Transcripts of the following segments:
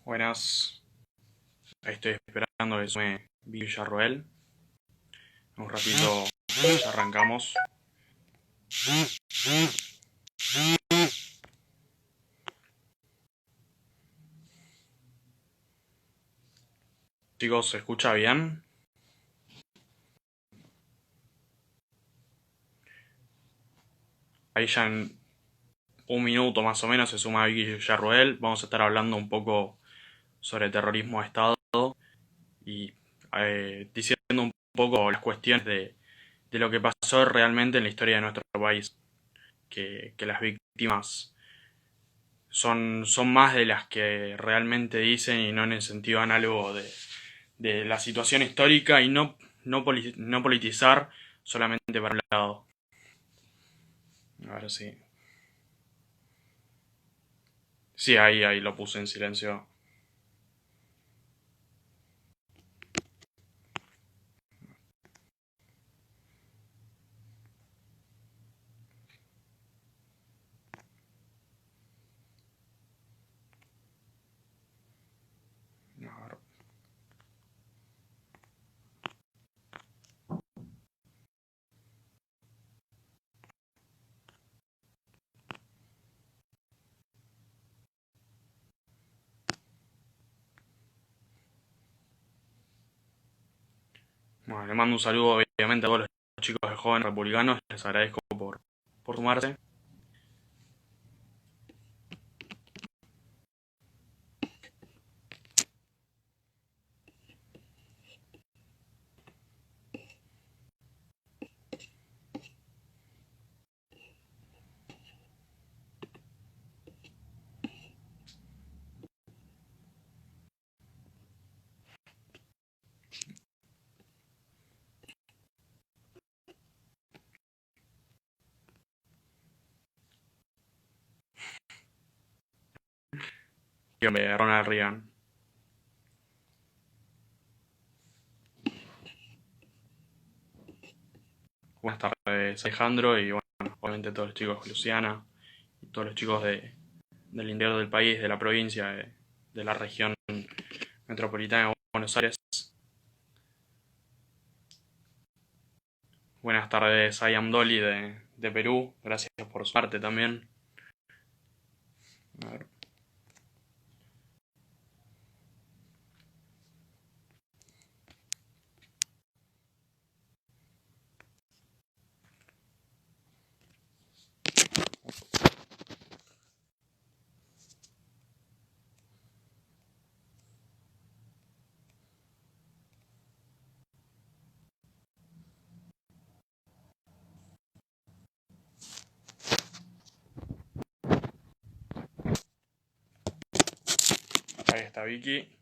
Buenas, ahí estoy esperando que sume Villarroel. En un ratito ya arrancamos. Chicos, ¿se escucha bien? Ahí ya en un minuto más o menos se suma Vicky Villarroel. Vamos a estar hablando un poco sobre terrorismo de Estado y diciendo un poco las cuestiones de lo que pasó realmente en la historia de nuestro país. Que las víctimas son más de las que realmente dicen y no en el sentido análogo de la situación histórica y no politizar solamente para un lado. A ver si. Sí, ahí lo puse en silencio. A ver. Bueno, le mando un saludo obviamente a todos los chicos de jóvenes republicanos. Les agradezco por sumarse. Y hombre, Ronald Reagan. Buenas tardes, Alejandro, y bueno, obviamente todos los chicos, Luciana, y todos los chicos del interior del país, de la provincia, de la región metropolitana de Buenos Aires. Buenas tardes, I am Dolly de Perú. Gracias por su parte también. A ver. Ahí está Vicky.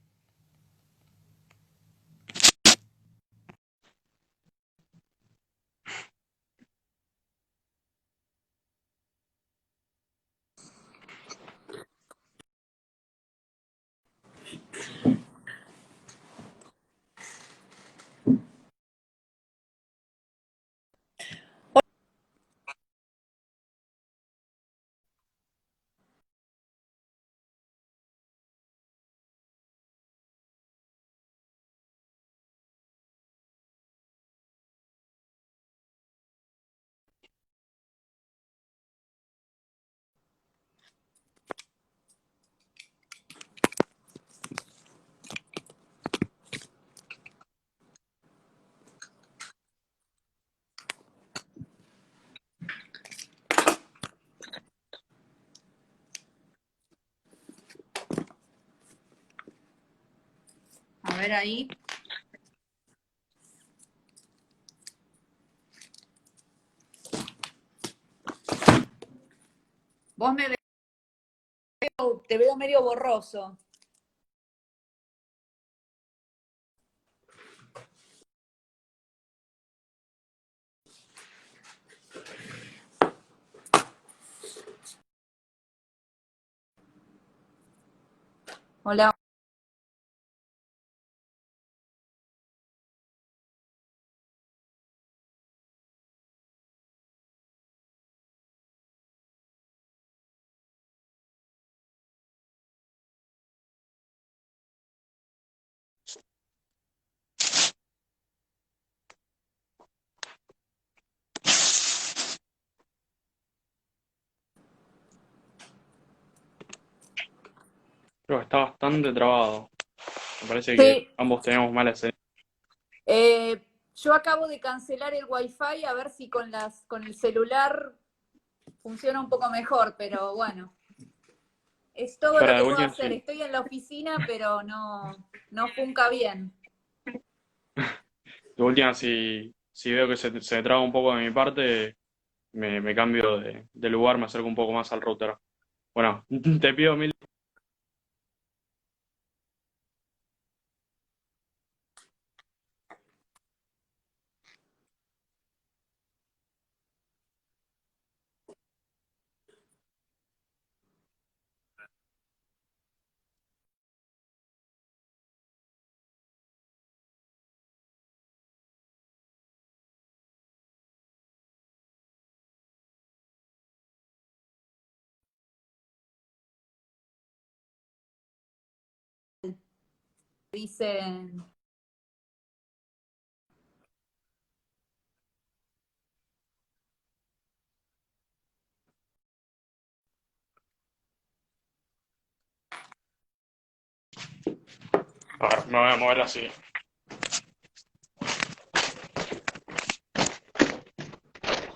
A ver ahí. Vos te veo medio borroso. Hola. Creo que está bastante trabado. Me parece que Sí, ambos tenemos mala señal. yo acabo de cancelar el wifi a ver si con el celular funciona un poco mejor, pero bueno, es todo lo Para de que puedo última, hacer. sí. Estoy en la oficina, pero no funca bien. De última, si veo que se traba un poco de mi parte, me cambio de lugar, me acerco un poco más al router. Bueno, te pido mil. Dicen, A ver, me voy a mover así.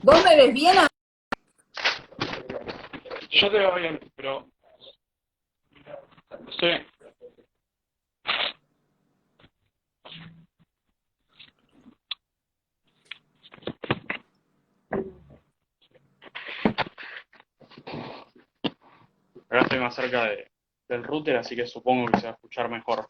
¿vos me ves bien? Yo te veo bien, pero sí. Acá estoy más cerca del router, así que supongo que se va a escuchar mejor.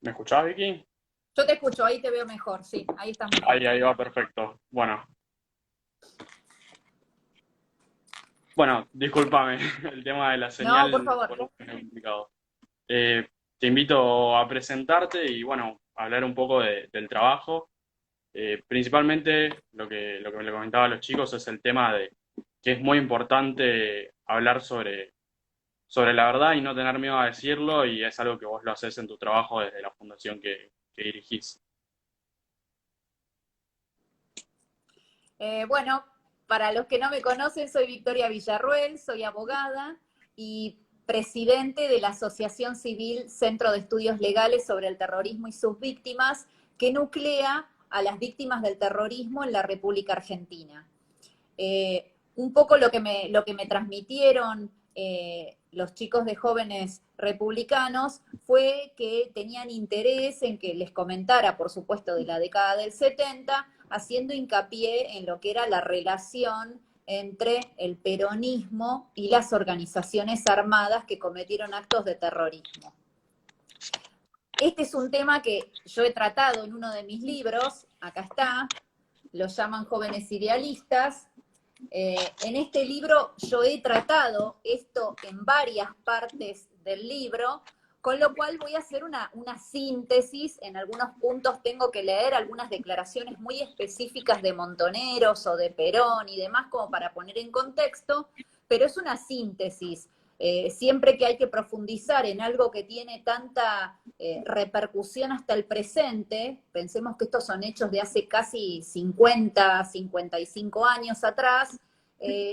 ¿Me escuchás, Vicky? Yo te escucho, ahí te veo mejor, sí, ahí estás mejor. Ahí va, perfecto. Bueno, discúlpame, el tema de la No, por señal favor. por lo menos es complicado. Te invito a presentarte y bueno, a hablar un poco del trabajo. Principalmente lo que le comentaba a los chicos es el tema de que es muy importante hablar sobre la verdad y no tener miedo a decirlo, y es algo que vos lo haces en tu trabajo desde la fundación que dirigís. Bueno, para los que no me conocen, soy Victoria Villarruel, soy abogada y presidente de la Asociación Civil Centro de Estudios Legales sobre el Terrorismo y sus Víctimas, que nuclea a las víctimas del terrorismo en la República Argentina. Un poco lo que me transmitieron los chicos de jóvenes republicanos fue que tenían interés en que les comentara, por supuesto, de la década del 70, haciendo hincapié en lo que era la relación entre el peronismo y las organizaciones armadas que cometieron actos de terrorismo. Este es un tema que yo he tratado en uno de mis libros, acá está, lo llaman Jóvenes Idealistas. En este libro yo he tratado esto en varias partes del libro, con lo cual voy a hacer una síntesis. En algunos puntos tengo que leer algunas declaraciones muy específicas de Montoneros o de Perón y demás como para poner en contexto, pero es una síntesis. Siempre que hay que profundizar en algo que tiene tanta repercusión hasta el presente, pensemos que estos son hechos de hace casi 50, 55 años atrás,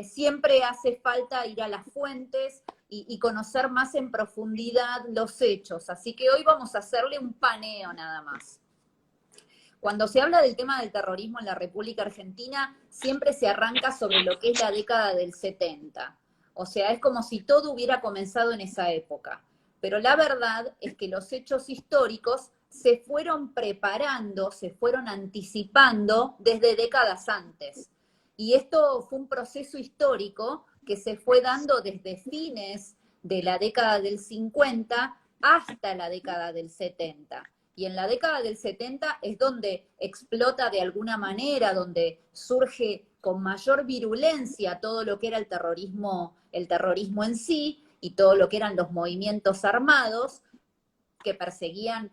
siempre hace falta ir a las fuentes y conocer más en profundidad los hechos. Así que hoy vamos a hacerle un paneo nada más. Cuando se habla del tema del terrorismo en la República Argentina, siempre se arranca sobre lo que es la década del 70. O sea, es como si todo hubiera comenzado en esa época. Pero la verdad es que los hechos históricos se fueron preparando, se fueron anticipando desde décadas antes. Y esto fue un proceso histórico que se fue dando desde fines de la década del 50 hasta la década del 70. Y en la década del 70 es donde explota de alguna manera, donde surge con mayor virulencia todo lo que era el terrorismo en sí y todo lo que eran los movimientos armados que perseguían,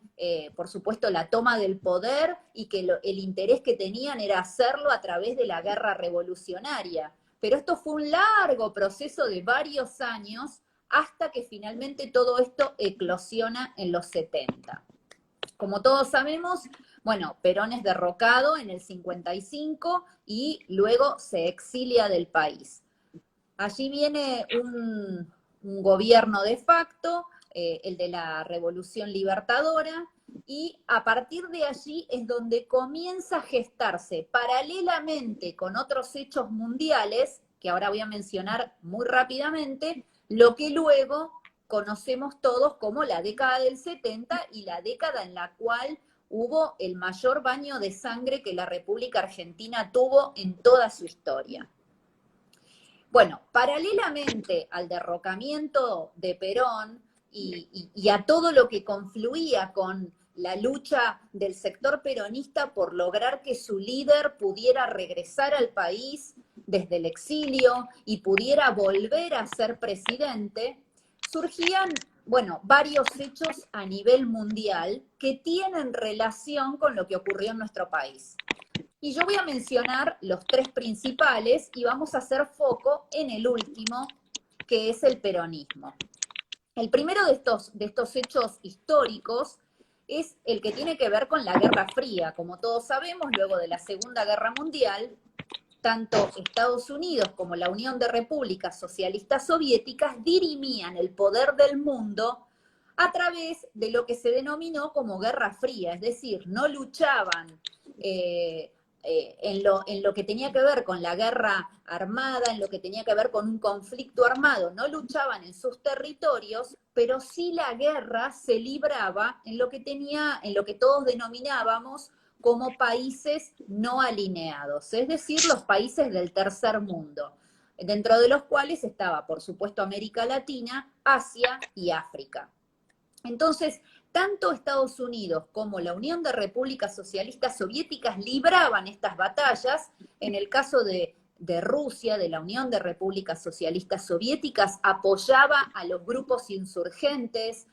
por supuesto, la toma del poder y que el interés que tenían era hacerlo a través de la guerra revolucionaria. Pero esto fue un largo proceso de varios años hasta que finalmente todo esto eclosiona en los 70. Como todos sabemos, bueno, Perón es derrocado en el 55 y luego se exilia del país. Allí viene un gobierno de facto, el de la Revolución Libertadora, y a partir de allí es donde comienza a gestarse paralelamente con otros hechos mundiales, que ahora voy a mencionar muy rápidamente, lo que luego conocemos todos como la década del 70 y la década en la cual hubo el mayor baño de sangre que la República Argentina tuvo en toda su historia. Bueno, paralelamente al derrocamiento de Perón y a todo lo que confluía con la lucha del sector peronista por lograr que su líder pudiera regresar al país desde el exilio y pudiera volver a ser presidente, surgían, bueno, varios hechos a nivel mundial que tienen relación con lo que ocurrió en nuestro país. Y yo voy a mencionar los tres principales y vamos a hacer foco en el último, que es el peronismo. El primero de estos hechos históricos es el que tiene que ver con la Guerra Fría. Como todos sabemos, luego de la Segunda Guerra Mundial, tanto Estados Unidos como la Unión de Repúblicas Socialistas Soviéticas dirimían el poder del mundo a través de lo que se denominó como Guerra Fría, es decir, no luchaban en lo que tenía que ver con la guerra armada, en lo que tenía que ver con un conflicto armado, no luchaban en sus territorios, pero sí la guerra se libraba en lo que todos denominábamos como países no alineados, es decir, los países del tercer mundo, dentro de los cuales estaba, por supuesto, América Latina, Asia y África. Entonces, tanto Estados Unidos como la Unión de Repúblicas Socialistas Soviéticas libraban estas batallas. En el caso de Rusia, de la Unión de Repúblicas Socialistas Soviéticas, apoyaba a los grupos insurgentes,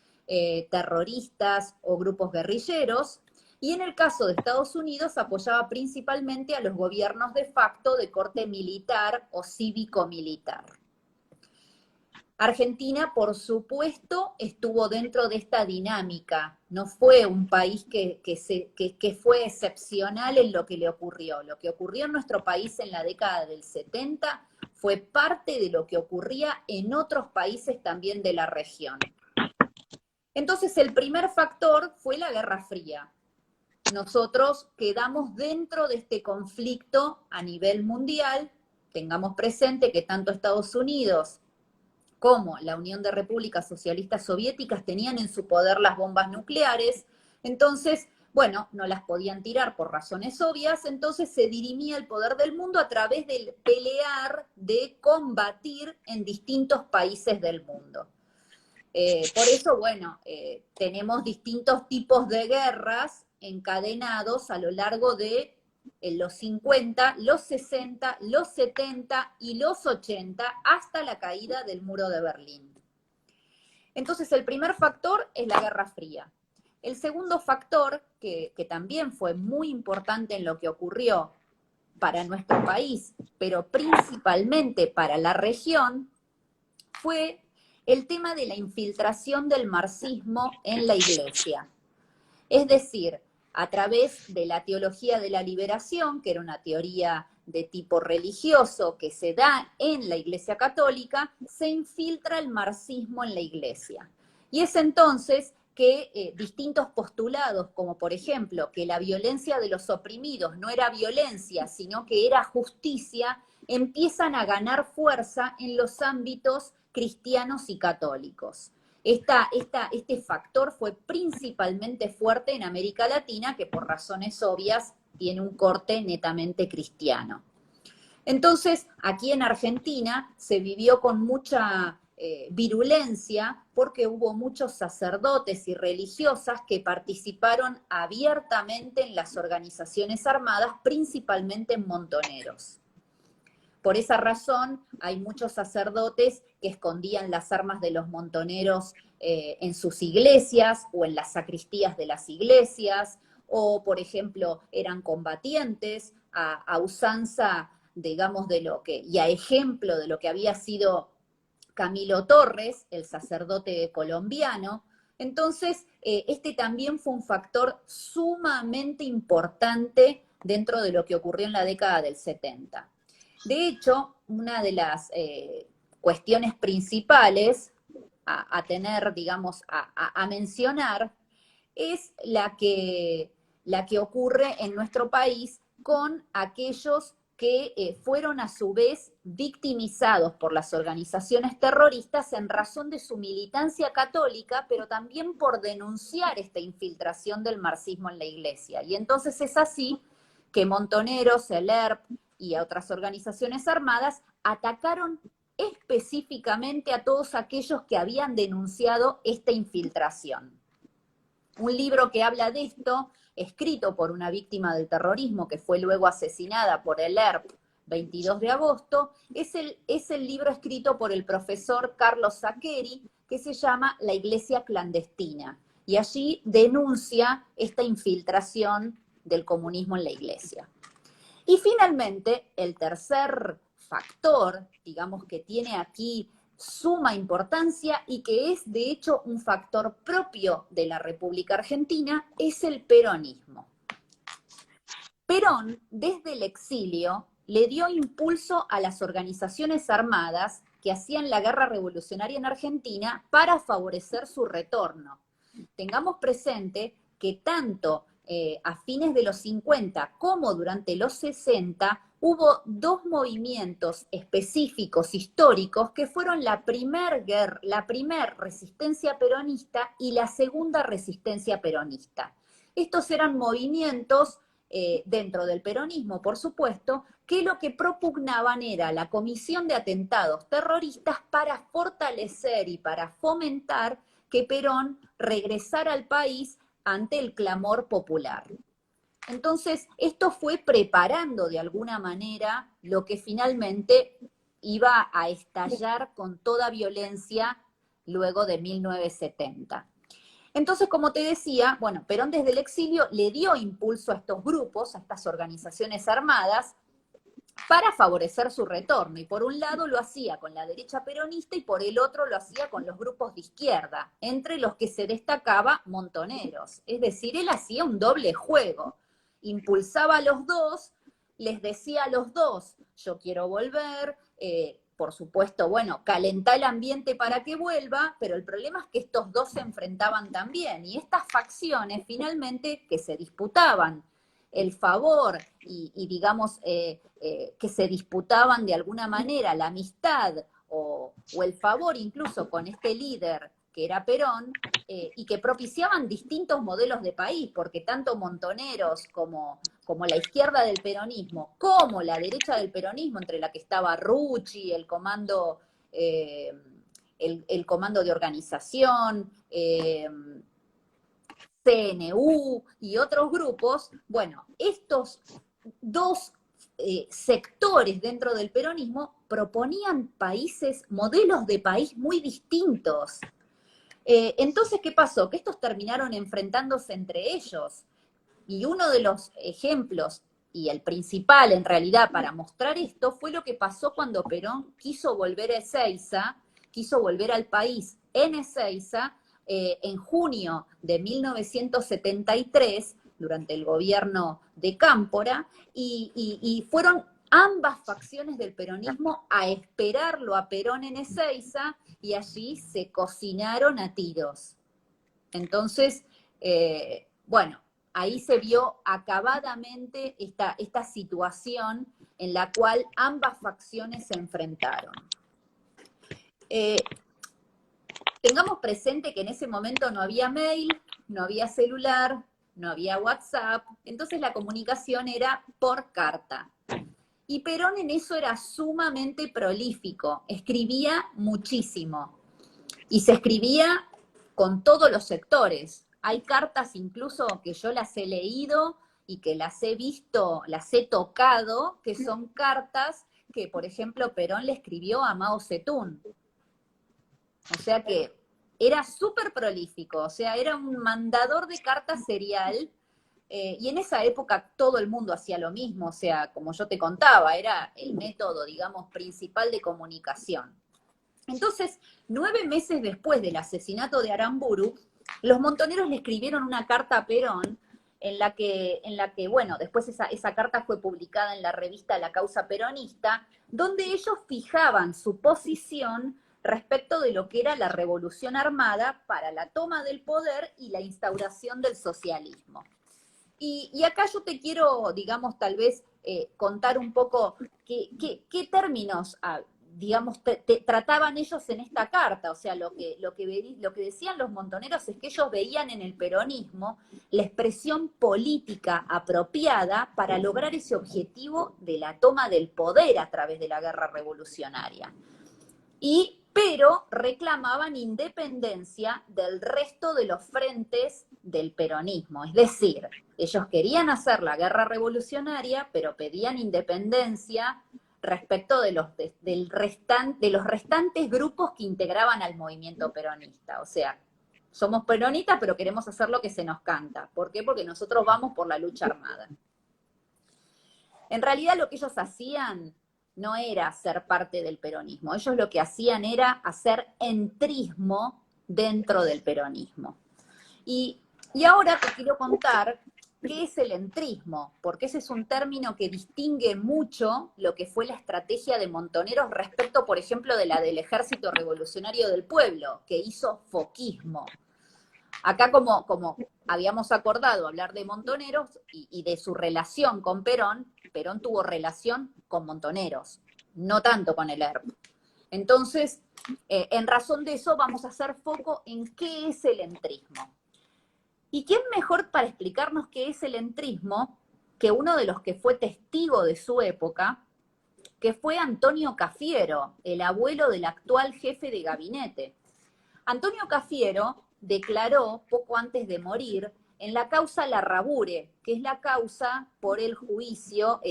terroristas o grupos guerrilleros, y en el caso de Estados Unidos apoyaba principalmente a los gobiernos de facto de corte militar o cívico-militar. Argentina, por supuesto, estuvo dentro de esta dinámica. No fue un país que fue excepcional en lo que le ocurrió. Lo que ocurrió en nuestro país en la década del 70 fue parte de lo que ocurría en otros países también de la región. Entonces, el primer factor fue la Guerra Fría. Nosotros quedamos dentro de este conflicto a nivel mundial. Tengamos presente que tanto Estados Unidos como la Unión de Repúblicas Socialistas Soviéticas tenían en su poder las bombas nucleares, entonces, bueno, no las podían tirar por razones obvias, entonces se dirimía el poder del mundo a través del pelear, de combatir en distintos países del mundo. Por eso, bueno, tenemos distintos tipos de guerras encadenados a lo largo de los 50, los 60, los 70 y los 80 hasta la caída del muro de Berlín. Entonces, el primer factor es la Guerra Fría. El segundo factor, que también fue muy importante en lo que ocurrió para nuestro país, pero principalmente para la región, fue el tema de la infiltración del marxismo en la Iglesia. Es decir, a través de la teología de la liberación, que era una teoría de tipo religioso que se da en la Iglesia Católica, se infiltra el marxismo en la Iglesia. Y es entonces que distintos postulados, como por ejemplo que la violencia de los oprimidos no era violencia, sino que era justicia, empiezan a ganar fuerza en los ámbitos cristianos y católicos. Este factor fue principalmente fuerte en América Latina, que por razones obvias tiene un corte netamente cristiano. Entonces, aquí en Argentina se vivió con mucha virulencia porque hubo muchos sacerdotes y religiosas que participaron abiertamente en las organizaciones armadas, principalmente en Montoneros. Por esa razón, hay muchos sacerdotes que escondían las armas de los montoneros en sus iglesias o en las sacristías de las iglesias, o, por ejemplo, eran combatientes a usanza, digamos, y a ejemplo de lo que había sido Camilo Torres, el sacerdote colombiano. Entonces, este también fue un factor sumamente importante dentro de lo que ocurrió en la década del 70. De hecho, una de las cuestiones principales a tener, digamos, a mencionar, es la que ocurre en nuestro país con aquellos que fueron a su vez victimizados por las organizaciones terroristas en razón de su militancia católica, pero también por denunciar esta infiltración del marxismo en la iglesia. Y entonces es así que Montoneros, el ERP y a otras organizaciones armadas atacaron específicamente a todos aquellos que habían denunciado esta infiltración. Un libro que habla de esto, escrito por una víctima del terrorismo que fue luego asesinada por el ERP 22 de agosto, es el libro escrito por el profesor Carlos Saccheri, que se llama La Iglesia Clandestina, y allí denuncia esta infiltración del comunismo en la iglesia. Y finalmente, el tercer factor, digamos, que tiene aquí suma importancia y que es de hecho un factor propio de la República Argentina, es el peronismo. Perón, desde el exilio, le dio impulso a las organizaciones armadas que hacían la guerra revolucionaria en Argentina para favorecer su retorno. Tengamos presente que tanto a fines de los 50 como durante los 60 hubo dos movimientos específicos históricos que fueron la primer resistencia peronista y la segunda resistencia peronista. Estos eran movimientos dentro del peronismo, por supuesto, que lo que propugnaban era la comisión de atentados terroristas para fortalecer y para fomentar que Perón regresara al país ante el clamor popular. Entonces, esto fue preparando de alguna manera lo que finalmente iba a estallar con toda violencia luego de 1970. Entonces, como te decía, bueno, Perón desde el exilio le dio impulso a estos grupos, a estas organizaciones armadas, para favorecer su retorno. Y por un lado lo hacía con la derecha peronista y por el otro lo hacía con los grupos de izquierda, entre los que se destacaba Montoneros. Es decir, él hacía un doble juego. Impulsaba a los dos, les decía a los dos, yo quiero volver, por supuesto, bueno, calentá el ambiente para que vuelva, pero el problema es que estos dos se enfrentaban también, y estas facciones finalmente que se disputaban el favor y digamos, que se disputaban de alguna manera la amistad o el favor incluso con este líder que era Perón, y que propiciaban distintos modelos de país, porque tanto Montoneros como la izquierda del peronismo, como la derecha del peronismo, entre la que estaba Rucci, el comando de organización, CNU y otros grupos, bueno, estos dos sectores dentro del peronismo proponían modelos de país muy distintos. Entonces, ¿qué pasó? Que estos terminaron enfrentándose entre ellos. Y uno de los ejemplos, y el principal en realidad para mostrar esto, fue lo que pasó cuando Perón quiso volver a Ezeiza, quiso volver al país en Ezeiza, en junio de 1973, durante el gobierno de Cámpora, y fueron ambas facciones del peronismo a esperarlo a Perón en Ezeiza, y allí se cocinaron a tiros. Entonces, bueno, ahí se vio acabadamente esta situación en la cual ambas facciones se enfrentaron. Tengamos presente que en ese momento no había mail, no había celular, no había WhatsApp, entonces la comunicación era por carta. Y Perón en eso era sumamente prolífico, escribía muchísimo. Y se escribía con todos los sectores. Hay cartas incluso que yo las he leído y que las he visto, las he tocado, que son cartas que, por ejemplo, Perón le escribió a Mao Zedong. O sea que era súper prolífico, o sea, era un mandador de cartas serial, y en esa época todo el mundo hacía lo mismo, o sea, como yo te contaba, era el método, digamos, principal de comunicación. Entonces, 9 meses después del asesinato de Aramburu, los montoneros le escribieron una carta a Perón en la que bueno, después esa carta fue publicada en la revista La Causa Peronista, donde ellos fijaban su posición respecto de lo que era la revolución armada para la toma del poder y la instauración del socialismo. Y acá yo te quiero, digamos, tal vez contar un poco qué términos, digamos, trataban ellos en esta carta. O sea, lo que decían los montoneros es que ellos veían en el peronismo la expresión política apropiada para lograr ese objetivo de la toma del poder a través de la guerra revolucionaria. Pero reclamaban independencia del resto de los frentes del peronismo. Es decir, ellos querían hacer la guerra revolucionaria, pero pedían independencia respecto de los restantes grupos que integraban al movimiento peronista. O sea, somos peronistas, pero queremos hacer lo que se nos canta. ¿Por qué? Porque nosotros vamos por la lucha armada. En realidad lo que ellos hacían no era ser parte del peronismo. Ellos lo que hacían era hacer entrismo dentro del peronismo. Y ahora te quiero contar qué es el entrismo, porque ese es un término que distingue mucho lo que fue la estrategia de Montoneros respecto, por ejemplo, de la del Ejército Revolucionario del Pueblo, que hizo foquismo. Acá, como habíamos acordado hablar de Montoneros y de su relación con Perón, Perón tuvo relación con Montoneros, no tanto con el ERP. Entonces, en razón de eso, vamos a hacer foco en qué es el entrismo. ¿Y quién mejor para explicarnos qué es el entrismo que uno de los que fue testigo de su época, que fue Antonio Cafiero, el abuelo del actual jefe de gabinete? Antonio Cafiero declaró poco antes de morir en la causa Larrabure, que es la causa por el juicio,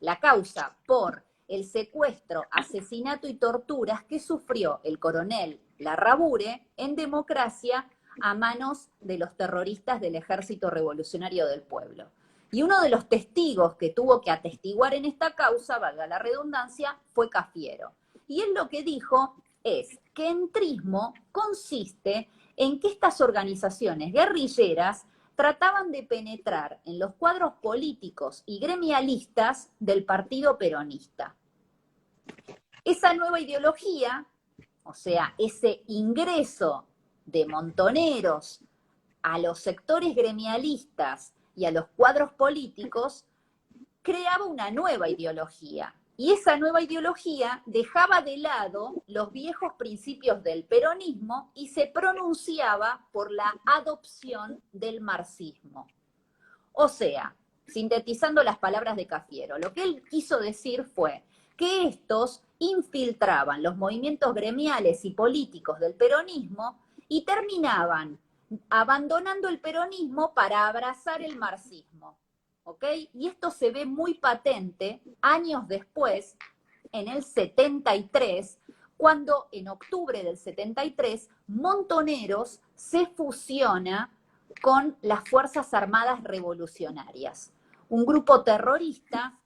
la causa por el secuestro, asesinato y torturas que sufrió el coronel Larrabure en democracia a manos de los terroristas del Ejército Revolucionario del Pueblo. Y uno de los testigos que tuvo que atestiguar en esta causa, valga la redundancia, fue Cafiero. Y él lo que dijo es que entrismo consiste en que estas organizaciones guerrilleras trataban de penetrar en los cuadros políticos y gremialistas del partido peronista. Esa nueva ideología, o sea, ese ingreso de Montoneros a los sectores gremialistas y a los cuadros políticos, creaba una nueva ideología. Y esa nueva ideología dejaba de lado los viejos principios del peronismo y se pronunciaba por la adopción del marxismo. O sea, sintetizando las palabras de Cafiero, lo que él quiso decir fue que estos infiltraban los movimientos gremiales y políticos del peronismo y terminaban abandonando el peronismo para abrazar el marxismo. ¿Ok? Y esto se ve muy patente años después, en el 73, cuando en octubre del 73, Montoneros se fusiona con las Fuerzas Armadas Revolucionarias, un grupo terrorista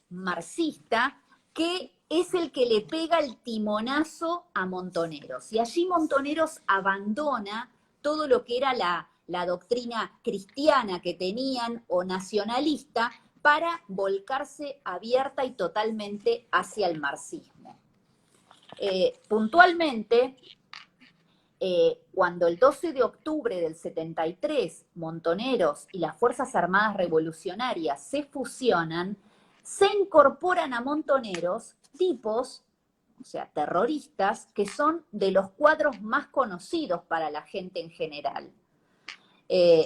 marxista que es el que le pega el timonazo a Montoneros. Y allí Montoneros abandona todo lo que era la doctrina cristiana que tenían o nacionalista para volcarse abierta y totalmente hacia el marxismo. Puntualmente, cuando el 12 de octubre del 73 Montoneros y las Fuerzas Armadas Revolucionarias se fusionan, se incorporan a Montoneros tipos, o sea, terroristas, que son de los cuadros más conocidos para la gente en general.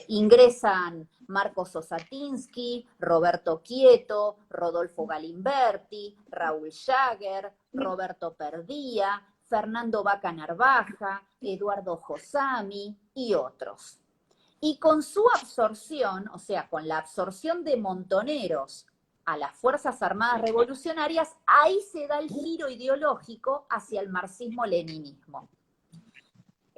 Ingresan Marcos Osatinsky, Roberto Quieto, Rodolfo Galimberti, Raúl Jaeger, Roberto Perdía, Fernando Vaca Narvaja, Eduardo Josami y otros. Y con su absorción, o sea, con la absorción de Montoneros a las Fuerzas Armadas Revolucionarias, ahí se da el giro ideológico hacia el marxismo-leninismo.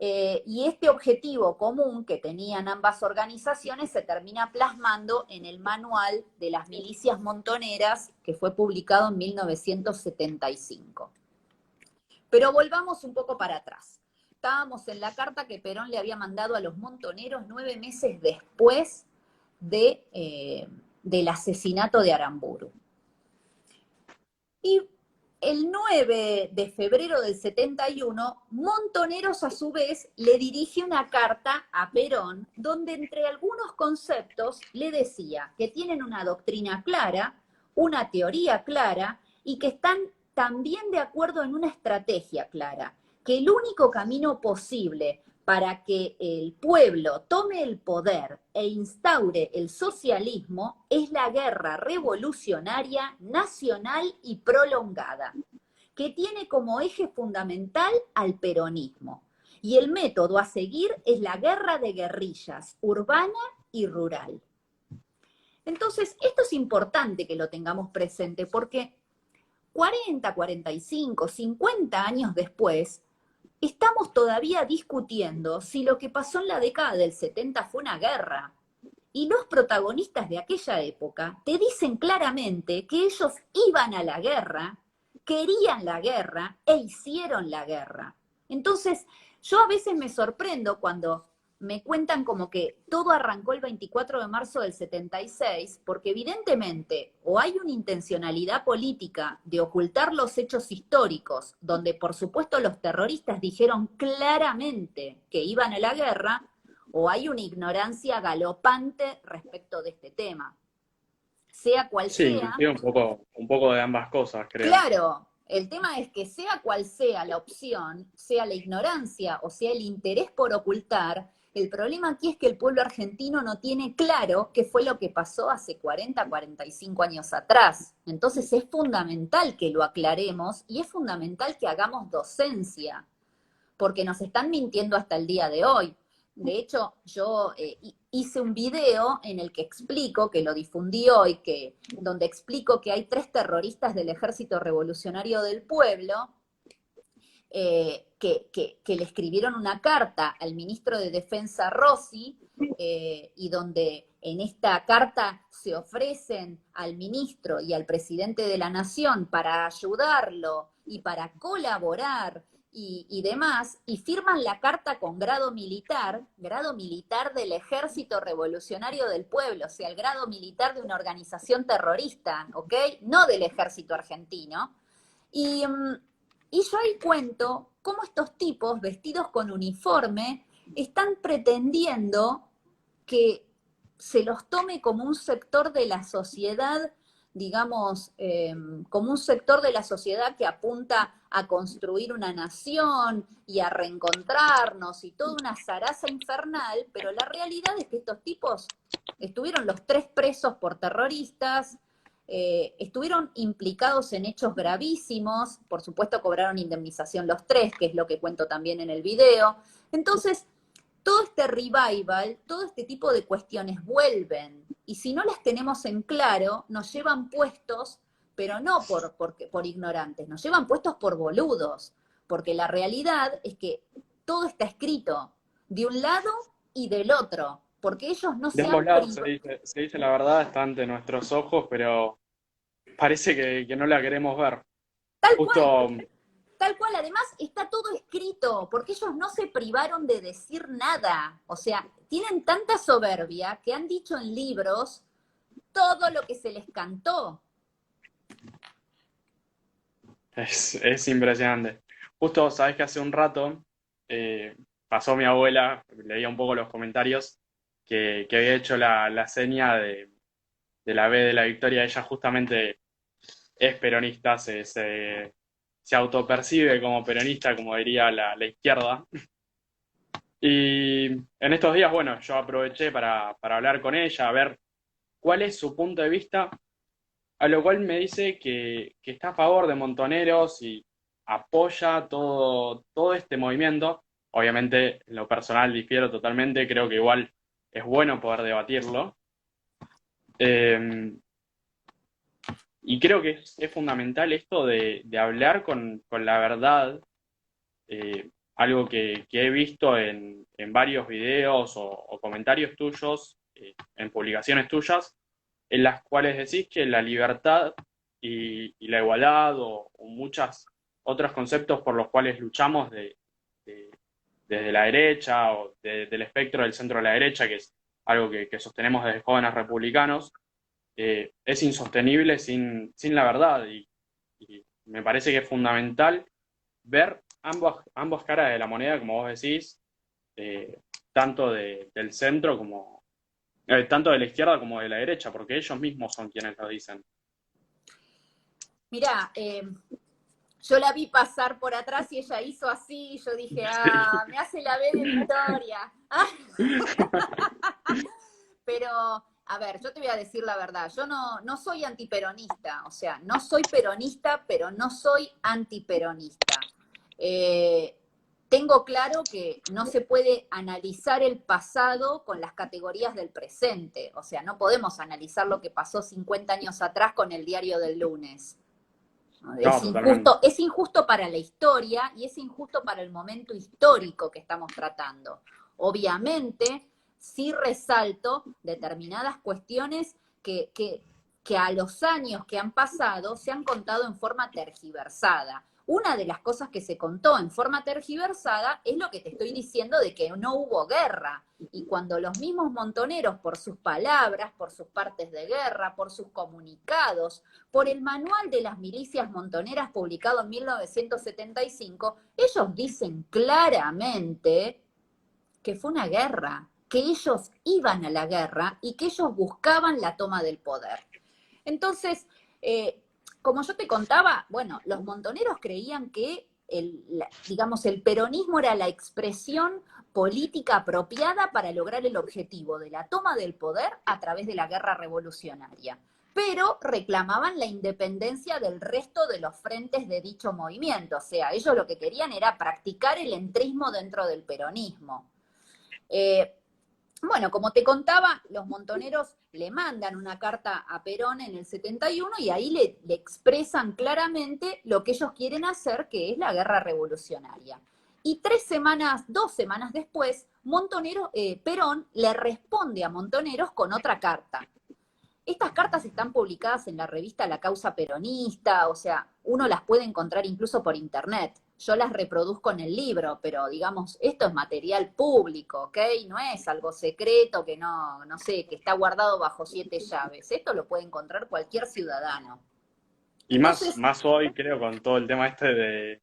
Y este objetivo común que tenían ambas organizaciones se termina plasmando en el Manual de las Milicias Montoneras, que fue publicado en 1975. Pero volvamos un poco para atrás. Estábamos en la carta que Perón le había mandado a los montoneros 9 meses después del asesinato de Aramburu. Y el 9 de febrero del 71, Montoneros a su vez le dirige una carta a Perón donde entre algunos conceptos le decía que tienen una doctrina clara, una teoría clara y que están también de acuerdo en una estrategia clara, que el único camino posible para que el pueblo tome el poder e instaure el socialismo es la guerra revolucionaria nacional y prolongada, que tiene como eje fundamental al peronismo. Y el método a seguir es la guerra de guerrillas urbana y rural. Entonces, esto es importante que lo tengamos presente porque 40, 45, 50 años después, estamos todavía discutiendo si lo que pasó en la década del 70 fue una guerra. Y los protagonistas de aquella época te dicen claramente que ellos iban a la guerra, querían la guerra e hicieron la guerra. Entonces, yo a veces me sorprendo cuando me cuentan como que todo arrancó el 24 de marzo del 76, porque evidentemente o hay una intencionalidad política de ocultar los hechos históricos, donde por supuesto los terroristas dijeron claramente que iban a la guerra, o hay una ignorancia galopante respecto de este tema. Sea cual Sí, sea, inclusive un poco de ambas cosas, creo. claro, el tema es que sea cual sea la opción, sea la ignorancia o sea el interés por ocultar, el problema aquí es que el pueblo argentino no tiene claro qué fue lo que pasó hace 40, 45 años atrás. Entonces es fundamental que lo aclaremos y es fundamental que hagamos docencia, porque nos están mintiendo hasta el día de hoy. De hecho, yo hice un video en el que explico, que lo difundí hoy, donde explico que hay 3 terroristas del Ejército Revolucionario del Pueblo que le escribieron una carta al ministro de Defensa Rossi, y donde en esta carta se ofrecen al ministro y al presidente de la Nación para ayudarlo y para colaborar y demás, y firman la carta con grado militar del Ejército Revolucionario del Pueblo, o sea, el grado militar de una organización terrorista, ¿ok? No del Ejército Argentino. Y, y yo ahí cuento cómo estos tipos vestidos con uniforme están pretendiendo que se los tome como un sector de la sociedad, digamos, como un sector de la sociedad que apunta a construir una nación y a reencontrarnos y toda una zaraza infernal, pero la realidad es que estos tipos estuvieron los 3 presos por terroristas, estuvieron implicados en hechos gravísimos, por supuesto cobraron indemnización los 3, que es lo que cuento también en el video. Entonces, todo este revival, todo este tipo de cuestiones vuelven, y si no las tenemos en claro, nos llevan puestos, pero no por ignorantes, nos llevan puestos por boludos, porque la realidad es que todo está escrito, de un lado y del otro, porque ellos no De se ambos han lados privado. se dice la verdad, está ante nuestros ojos, pero parece que no la queremos ver. Tal cual, Justo, tal cual, además está todo escrito, porque ellos no se privaron de decir nada. O sea, tienen tanta soberbia que han dicho en libros todo lo que se les cantó. es impresionante. Justo, sabes que hace un rato pasó mi abuela, leía un poco los comentarios, que había hecho la seña de la B de la victoria. Ella justamente es peronista, se autopercibe como peronista, como diría la izquierda. Y en estos días, bueno, yo aproveché para hablar con ella, a ver cuál es su punto de vista, a lo cual me dice que está a favor de Montoneros y apoya todo este movimiento. Obviamente, en lo personal difiero totalmente, creo que igual es bueno poder debatirlo. Eh, y creo que es fundamental esto de hablar con la verdad, algo que he visto en varios videos o comentarios tuyos, en publicaciones tuyas, en las cuales decís que la libertad y la igualdad o muchas otros conceptos por los cuales luchamos de- desde la derecha o del espectro del centro de la derecha, que es algo que sostenemos desde jóvenes republicanos, es insostenible sin la verdad. Y me parece que es fundamental ver ambas caras de la moneda, como vos decís, eh, tanto del centro como, tanto de la izquierda como de la derecha, porque ellos mismos son quienes lo dicen. Mirá, yo la vi pasar por atrás y ella hizo así, y yo dije, Sí. me hace la B de Victoria. Pero, a ver, yo te voy a decir la verdad, yo no soy antiperonista, o sea, no soy peronista, pero no soy antiperonista. Eh, Tengo claro que no se puede analizar el pasado con las categorías del presente, o sea, no podemos analizar lo que pasó 50 años atrás con el diario del lunes. No, totalmente. Es injusto para la historia y es injusto para el momento histórico que estamos tratando. Obviamente, sí resalto determinadas cuestiones que a los años que han pasado se han contado en forma tergiversada. Una de las cosas que se contó en forma tergiversada es lo que te estoy diciendo de que no hubo guerra. Y cuando los mismos montoneros, por sus palabras, por sus partes de guerra, por sus comunicados, por el manual de las milicias montoneras publicado en 1975, ellos dicen claramente que fue una guerra, que ellos iban a la guerra y que ellos buscaban la toma del poder. Entonces, como yo te contaba, bueno, los montoneros creían que digamos, el peronismo era la expresión política apropiada para lograr el objetivo de la toma del poder a través de la guerra revolucionaria, pero reclamaban la independencia del resto de los frentes de dicho movimiento, o sea, ellos lo que querían era practicar el entrismo dentro del peronismo. Eh, bueno, como te contaba, los montoneros le mandan una carta a Perón en el 71 y ahí le expresan claramente lo que ellos quieren hacer, que es la guerra revolucionaria. Y 2 semanas después, Perón le responde a Montoneros con otra carta. Estas cartas están publicadas en la revista La Causa Peronista, o sea, uno las puede encontrar incluso por internet. Yo las reproduzco en el libro, pero digamos, esto es material público, ¿ok? No es algo secreto que no sé, que está guardado bajo 7 llaves. Esto lo puede encontrar cualquier ciudadano. Y Entonces, más hoy, creo, con todo el tema este de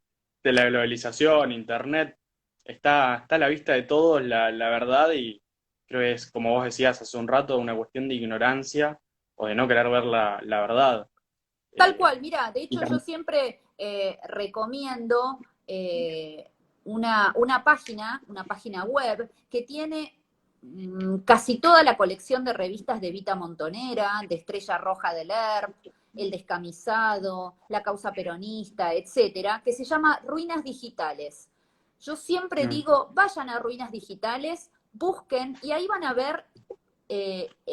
la globalización, internet, está a la vista de todos la verdad y creo que es, como vos decías hace un rato, una cuestión de ignorancia o de no querer ver la verdad. tal Eh, cual, mira, de y hecho yo siempre recomiendo una página web que tiene casi toda la colección de revistas de Vita Montonera, de Estrella Roja del ERP, El Descamisado, La Causa Peronista, etcétera, que se llama Ruinas Digitales. Yo siempre mm, digo, vayan a Ruinas Digitales, busquen y ahí van a ver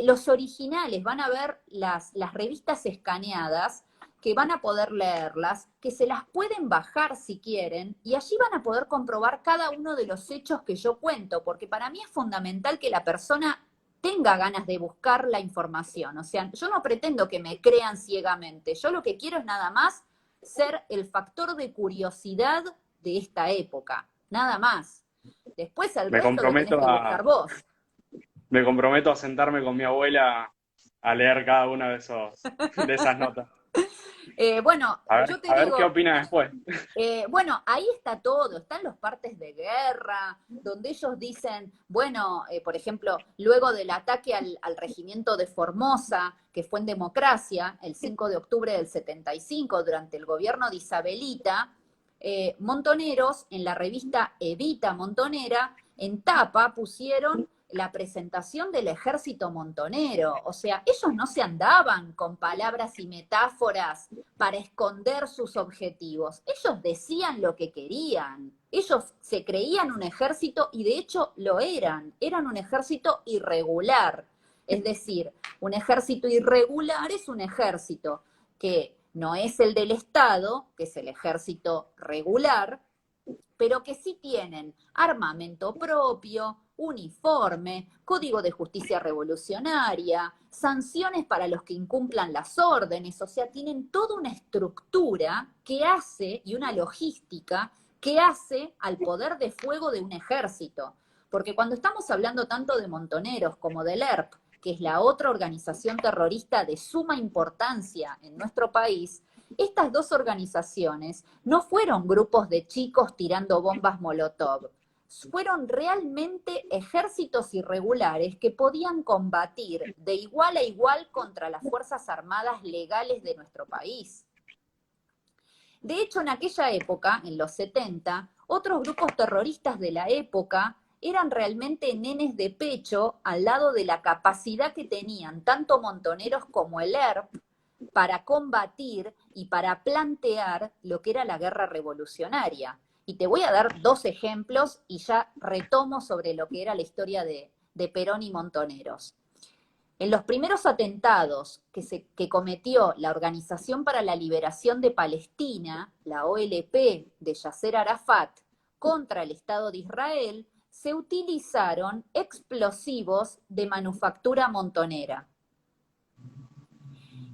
los originales, van a ver las revistas escaneadas, que van a poder leerlas, que se las pueden bajar si quieren, y allí van a poder comprobar cada uno de los hechos que yo cuento, porque para mí es fundamental que la persona tenga ganas de buscar la información. O sea, yo no pretendo que me crean ciegamente, yo lo que quiero es nada más ser el factor de curiosidad de esta época, nada más. Después el me resto lo tenés comprometo que buscar vos. me comprometo a sentarme con mi abuela a leer cada una de esas notas. Bueno, yo te A ver qué digo, opina después. bueno, ahí está todo, están los partes de guerra, donde ellos dicen, bueno, por ejemplo, luego del ataque al regimiento de Formosa, que fue en democracia, el 5 de octubre del 75, durante el gobierno de Isabelita, Montoneros, en la revista Evita Montonera, en tapa pusieron la presentación del ejército montonero. O sea, ellos no se andaban con palabras y metáforas para esconder sus objetivos. Ellos decían lo que querían. Ellos se creían un ejército y de hecho lo eran. Eran un ejército irregular. Es decir, un ejército irregular es un ejército que no es el del Estado, que es el ejército regular, pero que sí tienen armamento propio, uniforme, código de justicia revolucionaria, sanciones para los que incumplan las órdenes, o sea, tienen toda una estructura que hace, y una logística que hace al poder de fuego de un ejército. Porque cuando estamos hablando tanto de Montoneros como del ERP, que es la otra organización terrorista de suma importancia en nuestro país, estas dos organizaciones no fueron grupos de chicos tirando bombas Molotov, fueron realmente ejércitos irregulares que podían combatir de igual a igual contra las Fuerzas Armadas legales de nuestro país. De hecho, en aquella época, en los 70, otros grupos terroristas de la época eran realmente nenes de pecho al lado de la capacidad que tenían tanto Montoneros como el ERP para combatir y para plantear lo que era la guerra revolucionaria. Y te voy a dar dos ejemplos y ya retomo sobre lo que era la historia de Perón y Montoneros. En los primeros atentados que cometió la Organización para la Liberación de Palestina, la OLP de Yasser Arafat, contra el Estado de Israel, se utilizaron explosivos de manufactura montonera.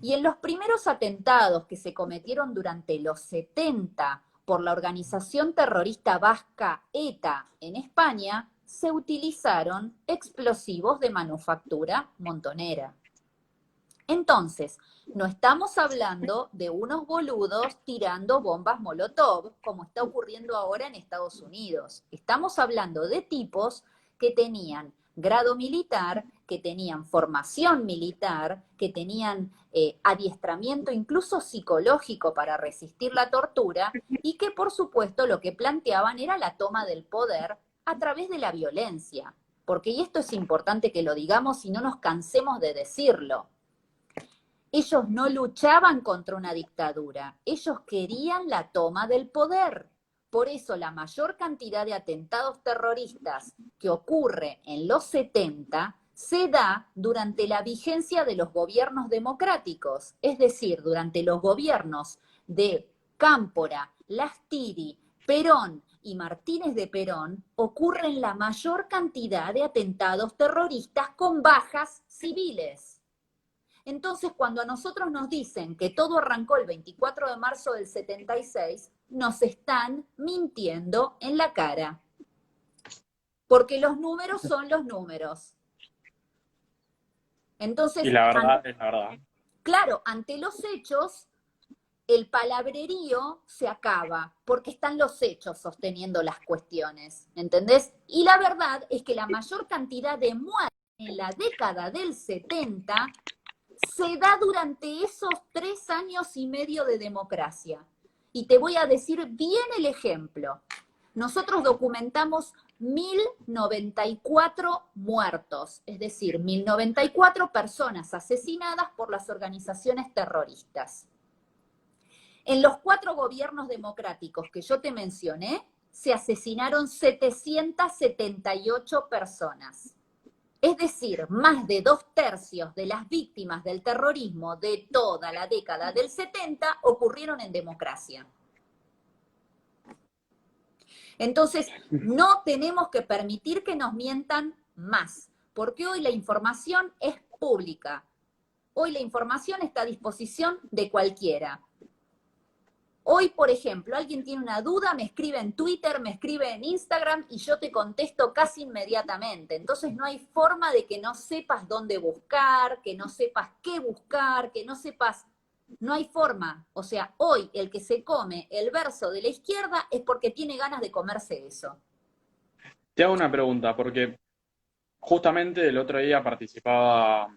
Y en los primeros atentados que se cometieron durante los 70 por la organización terrorista vasca ETA en España, se utilizaron explosivos de manufactura montonera. Entonces, no estamos hablando de unos boludos tirando bombas Molotov, como está ocurriendo ahora en Estados Unidos. Estamos hablando de tipos que tenían grado militar, que tenían formación militar, que tenían adiestramiento incluso psicológico para resistir la tortura y que por supuesto lo que planteaban era la toma del poder a través de la violencia. Porque, y esto es importante que lo digamos y no nos cansemos de decirlo, ellos no luchaban contra una dictadura, ellos querían la toma del poder. Por eso la mayor cantidad de atentados terroristas que ocurre en los 70 se da durante la vigencia de los gobiernos democráticos, es decir, durante los gobiernos de Cámpora, Lastiri, Perón y Martínez de Perón, ocurren la mayor cantidad de atentados terroristas con bajas civiles. Entonces, cuando a nosotros nos dicen que todo arrancó el 24 de marzo del 76, nos están mintiendo en la cara. Porque los números son los números. Entonces, Y la verdad es la verdad. claro, ante los hechos, el palabrerío se acaba, porque están los hechos sosteniendo las cuestiones, ¿entendés? Y la verdad es que la mayor cantidad de muertes en la década del 70 se da durante esos 3 años y medio de democracia. Y te voy a decir bien el ejemplo. Nosotros documentamos 1094 muertos, es decir, 1094 personas asesinadas por las organizaciones terroristas. En los 4 gobiernos democráticos que yo te mencioné, se asesinaron 778 personas. Es decir, más de 2/3 de las víctimas del terrorismo de toda la década del 70 ocurrieron en democracia. Entonces, no tenemos que permitir que nos mientan más, porque hoy la información es pública. Hoy la información está a disposición de cualquiera. Hoy, por ejemplo, alguien tiene una duda, me escribe en Twitter, me escribe en Instagram y yo te contesto casi inmediatamente. Entonces no hay forma de que no sepas dónde buscar, que no sepas qué buscar, que no sepas... No hay forma. O sea, hoy el que se come el verso de la izquierda es porque tiene ganas de comerse eso. Te hago una pregunta, porque justamente el otro día participaba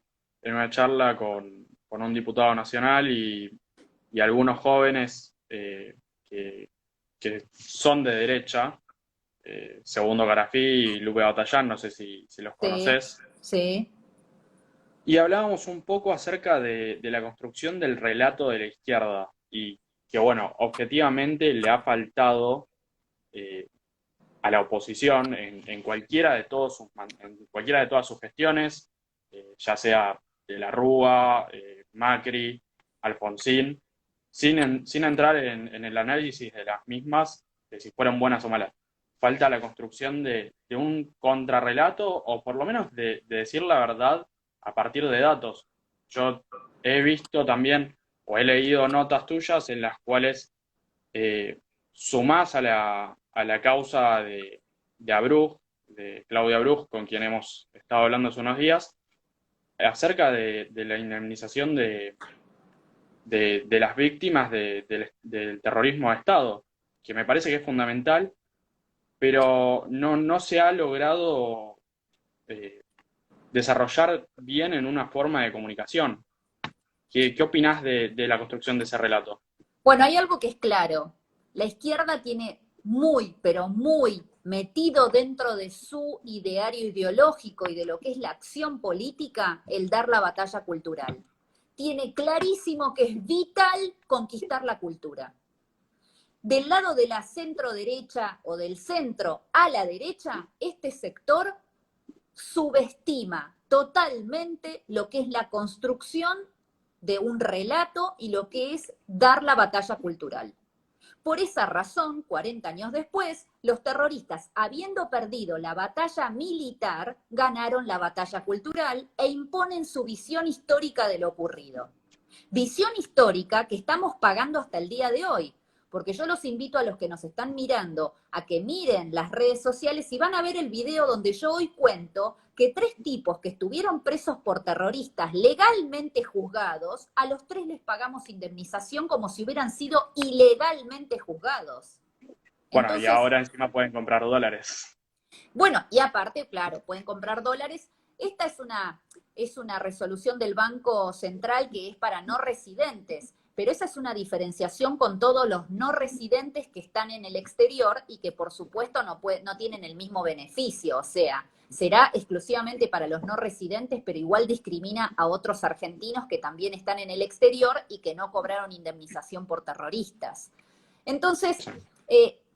en una charla con un diputado nacional y algunos jóvenes que son de derecha, Segundo Garafí y Lupe Batallán, no sé si los Sí, conoces. sí. Y hablábamos un poco acerca de la construcción del relato de la izquierda y que, bueno, objetivamente le ha faltado eh, a la oposición en cualquiera de en cualquiera de todas sus gestiones, ya sea de la Rúa, Macri, Alfonsín, sin entrar en el análisis de las mismas, de si fueron buenas o malas. Falta la construcción de un contrarrelato o por lo menos de decir la verdad a partir de datos. Yo he visto también o he leído notas tuyas en las cuales sumás a la causa de Abruz, de Claudia Abruz, con quien hemos estado hablando hace unos días, acerca de la indemnización de las víctimas del terrorismo de Estado, que me parece que es fundamental, pero no se ha logrado desarrollar bien en una forma de comunicación. ¿Qué opinás de la construcción de ese relato? Bueno, hay algo que es claro. La izquierda tiene muy, pero muy metido dentro de su ideario ideológico y de lo que es la acción política el dar la batalla cultural. Tiene clarísimo que es vital conquistar la cultura. Del lado de la centro derecha o del centro a la derecha, este sector subestima totalmente lo que es la construcción de un relato y lo que es dar la batalla cultural. Por esa razón, 40 años después, los terroristas, habiendo perdido la batalla militar, ganaron la batalla cultural e imponen su visión histórica de lo ocurrido. Visión histórica que estamos pagando hasta el día de hoy, porque yo los invito a los que nos están mirando a que miren las redes sociales y van a ver el video donde yo hoy cuento que 3 tipos que estuvieron presos por terroristas legalmente juzgados, a los 3 les pagamos indemnización como si hubieran sido ilegalmente juzgados. Bueno, Entonces, y ahora encima pueden comprar dólares. bueno, y aparte, claro, pueden comprar dólares. Esta es una resolución del Banco Central que es para no residentes, pero esa es una diferenciación con todos los no residentes que están en el exterior y que por supuesto no tienen el mismo beneficio, o sea, será exclusivamente para los no residentes, pero igual discrimina a otros argentinos que también están en el exterior y que no cobraron indemnización por terroristas. Entonces,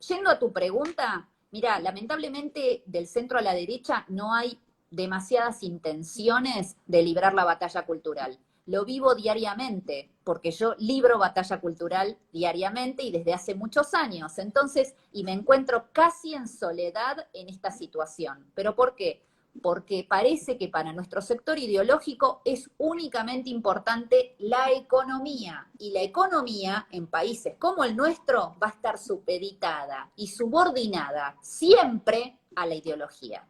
yendo a tu pregunta, mira, lamentablemente del centro a la derecha no hay demasiadas intenciones de librar la batalla cultural. Lo vivo diariamente, porque yo libro batalla cultural diariamente y desde hace muchos años. Entonces, y me encuentro casi en soledad en esta situación. ¿Pero por qué? Porque parece que para nuestro sector ideológico es únicamente importante la economía. Y la economía en países como el nuestro va a estar supeditada y subordinada siempre a la ideología.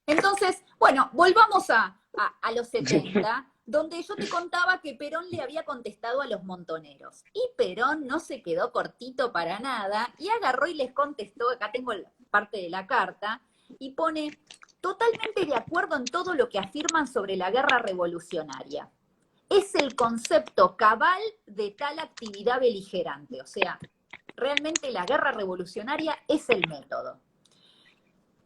Entonces, bueno, volvamos a los 70, donde yo te contaba que Perón le había contestado a los montoneros. Y Perón no se quedó cortito para nada y agarró y les contestó, acá tengo parte de la carta, y pone totalmente de acuerdo en todo lo que afirman sobre la guerra revolucionaria. Es el concepto cabal de tal actividad beligerante, o sea, realmente la guerra revolucionaria es el método.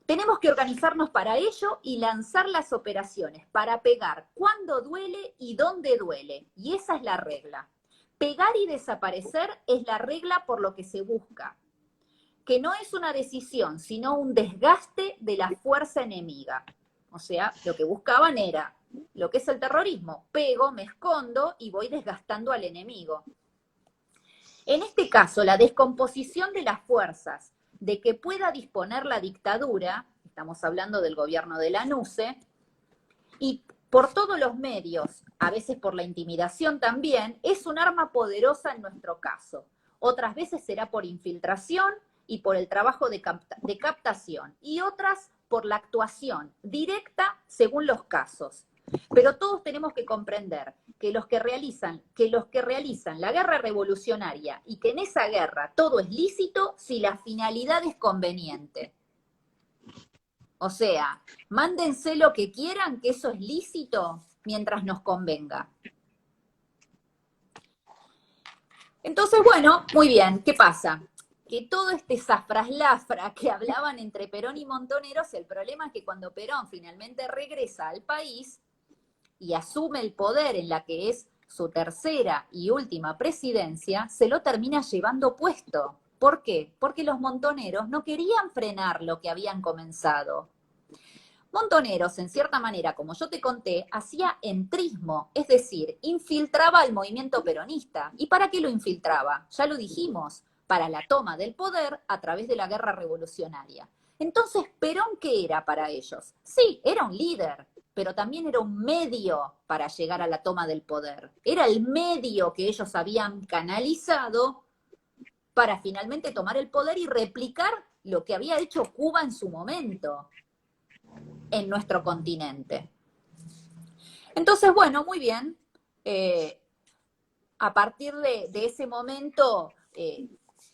Tenemos que organizarnos para ello y lanzar las operaciones para pegar cuando duele y dónde duele. Y esa es la regla. Pegar y desaparecer es la regla por lo que se busca. Que no es una decisión, sino un desgaste de la fuerza enemiga. O sea, lo que buscaban era lo que es el terrorismo. Pego, me escondo y voy desgastando al enemigo. En este caso, la descomposición de las fuerzas de que pueda disponer la dictadura, estamos hablando del gobierno de Lanusse, y por todos los medios, a veces por la intimidación también, es un arma poderosa en nuestro caso. Otras veces será por infiltración y por el trabajo de captación, y otras por la actuación directa según los casos. Pero todos tenemos que comprender que los que realizan la guerra revolucionaria y que en esa guerra todo es lícito si la finalidad es conveniente. O sea, mándense lo que quieran, que eso es lícito mientras nos convenga. Entonces, bueno, muy bien, ¿qué pasa? Que todo este zafraslafra que hablaban entre Perón y Montoneros, el problema es que cuando Perón finalmente regresa al país y asume el poder en la que es su tercera y última presidencia, se lo termina llevando puesto. ¿Por qué? Porque los montoneros no querían frenar lo que habían comenzado. Montoneros, en cierta manera, como yo te conté, hacía entrismo, es decir, infiltraba al movimiento peronista. ¿Y para qué lo infiltraba? Ya lo dijimos, para la toma del poder a través de la guerra revolucionaria. Entonces, ¿Perón qué era para ellos? Sí, era un líder, pero también era un medio para llegar a la toma del poder. Era el medio que ellos habían canalizado para finalmente tomar el poder y replicar lo que había hecho Cuba en su momento en nuestro continente. Entonces, bueno, muy bien. A partir de ese momento,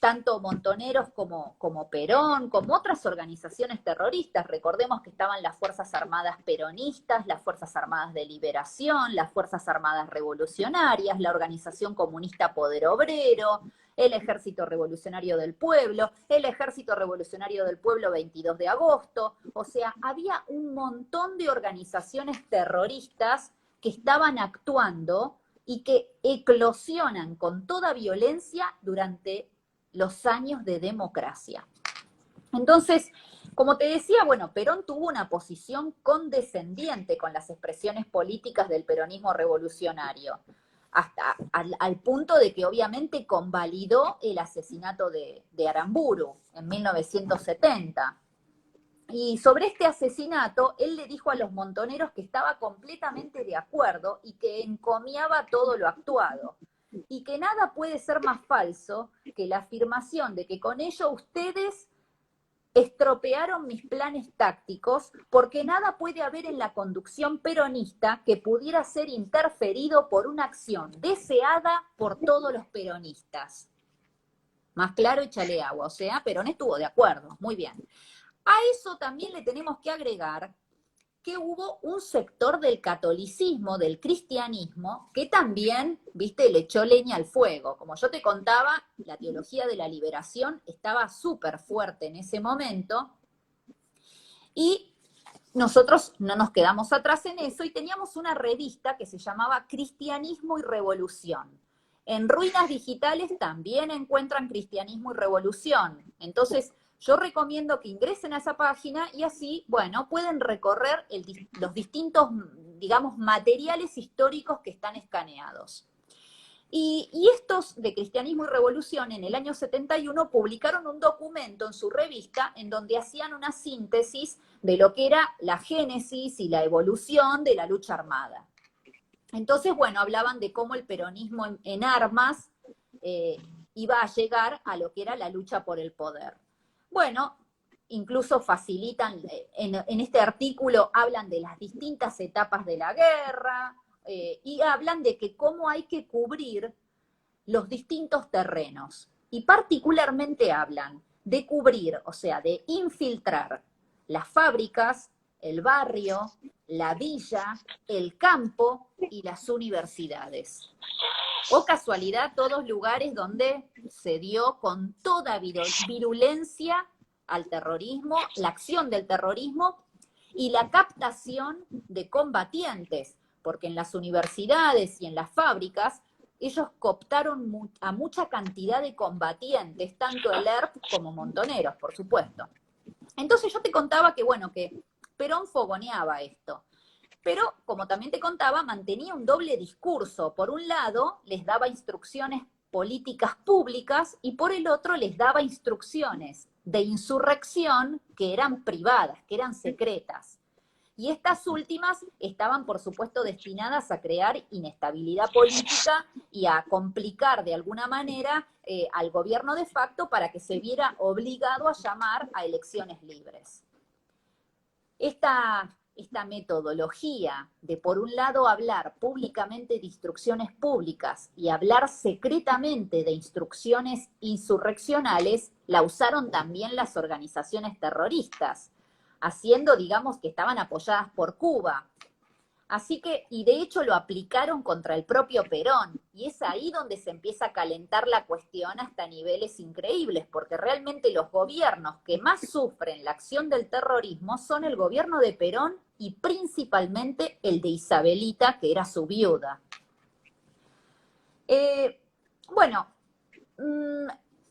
tanto Montoneros como Perón, como otras organizaciones terroristas, recordemos que estaban las Fuerzas Armadas Peronistas, las Fuerzas Armadas de Liberación, las Fuerzas Armadas Revolucionarias, la Organización Comunista Poder Obrero, el Ejército Revolucionario del Pueblo, el Ejército Revolucionario del Pueblo 22 de agosto, o sea, había un montón de organizaciones terroristas que estaban actuando y que eclosionan con toda violencia durante los años de democracia. Entonces, como te decía, bueno, Perón tuvo una posición condescendiente con las expresiones políticas del peronismo revolucionario, hasta al punto de que obviamente convalidó el asesinato de Aramburu en 1970. Y sobre este asesinato, él le dijo a los montoneros que estaba completamente de acuerdo y que encomiaba todo lo actuado. Y que nada puede ser más falso que la afirmación de que con ello ustedes estropearon mis planes tácticos, porque nada puede haber en la conducción peronista que pudiera ser interferido por una acción deseada por todos los peronistas. Más claro, échale agua. O sea, Perón estuvo de acuerdo. Muy bien. A eso también le tenemos que agregar que hubo un sector del catolicismo, del cristianismo, que también, viste, le echó leña al fuego. Como yo te contaba, la teología de la liberación estaba súper fuerte en ese momento y nosotros no nos quedamos atrás en eso y teníamos una revista que se llamaba Cristianismo y Revolución. En Ruinas Digitales también encuentran Cristianismo y Revolución. Entonces, yo recomiendo que ingresen a esa página y así, bueno, pueden recorrer los distintos, digamos, materiales históricos que están escaneados. Y estos de Cristianismo y Revolución en el año 71 publicaron un documento en su revista en donde hacían una síntesis de lo que era la génesis y la evolución de la lucha armada. Entonces, bueno, hablaban de cómo el peronismo en armas iba a llegar a lo que era la lucha por el poder. Bueno, incluso facilitan, en este artículo hablan de las distintas etapas de la guerra y hablan de que cómo hay que cubrir los distintos terrenos. Y particularmente hablan de cubrir, o sea, de infiltrar las fábricas, el barrio, la villa, el campo y las universidades. O casualidad, todos lugares donde se dio con toda virulencia al terrorismo, la acción del terrorismo y la captación de combatientes, porque en las universidades y en las fábricas ellos cooptaron a mucha cantidad de combatientes, tanto el ERP como Montoneros, por supuesto. Entonces yo te contaba que, bueno, que Perón fogoneaba esto. Pero, como también te contaba, mantenía un doble discurso. Por un lado, les daba instrucciones políticas públicas y por el otro les daba instrucciones de insurrección que eran privadas, que eran secretas. Y estas últimas estaban, por supuesto, destinadas a crear inestabilidad política y a complicar de alguna manera al gobierno de facto para que se viera obligado a llamar a elecciones libres. Esta metodología de, por un lado, hablar públicamente de instrucciones públicas y hablar secretamente de instrucciones insurreccionales, la usaron también las organizaciones terroristas, haciendo, digamos, que estaban apoyadas por Cuba. Así que, y de hecho lo aplicaron contra el propio Perón, y es ahí donde se empieza a calentar la cuestión hasta niveles increíbles, porque realmente los gobiernos que más sufren la acción del terrorismo son el gobierno de Perón y principalmente el de Isabelita, que era su viuda. Bueno,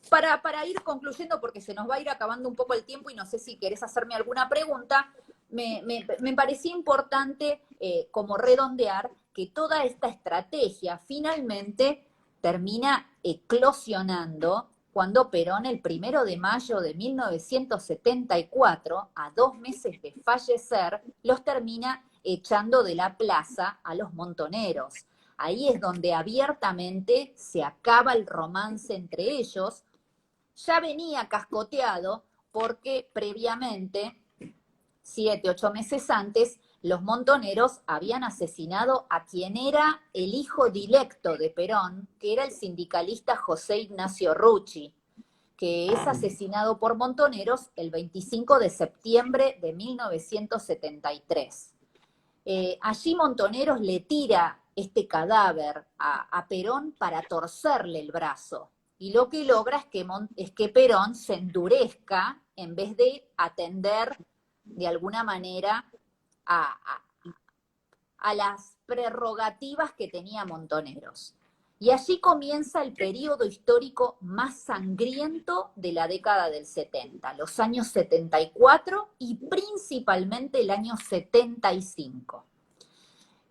para ir concluyendo, porque se nos va a ir acabando un poco el tiempo y no sé si querés hacerme alguna pregunta, me parecía importante como redondear que toda esta estrategia finalmente termina eclosionando cuando Perón, el 1 de mayo de 1974, a 2 meses de fallecer, los termina echando de la plaza a los montoneros. Ahí es donde abiertamente se acaba el romance entre ellos. Ya venía cascoteado porque previamente, 7, 8 meses antes, los montoneros habían asesinado a quien era el hijo directo de Perón, que era el sindicalista José Ignacio Rucci, que es asesinado por montoneros el 25 de septiembre de 1973. Allí Montoneros le tira este cadáver a Perón para torcerle el brazo. Y lo que logra es que Perón se endurezca en vez de atender de alguna manera a, a las prerrogativas que tenía Montoneros. Y allí comienza el periodo histórico más sangriento de la década del 70, los años 74 y principalmente el año 75.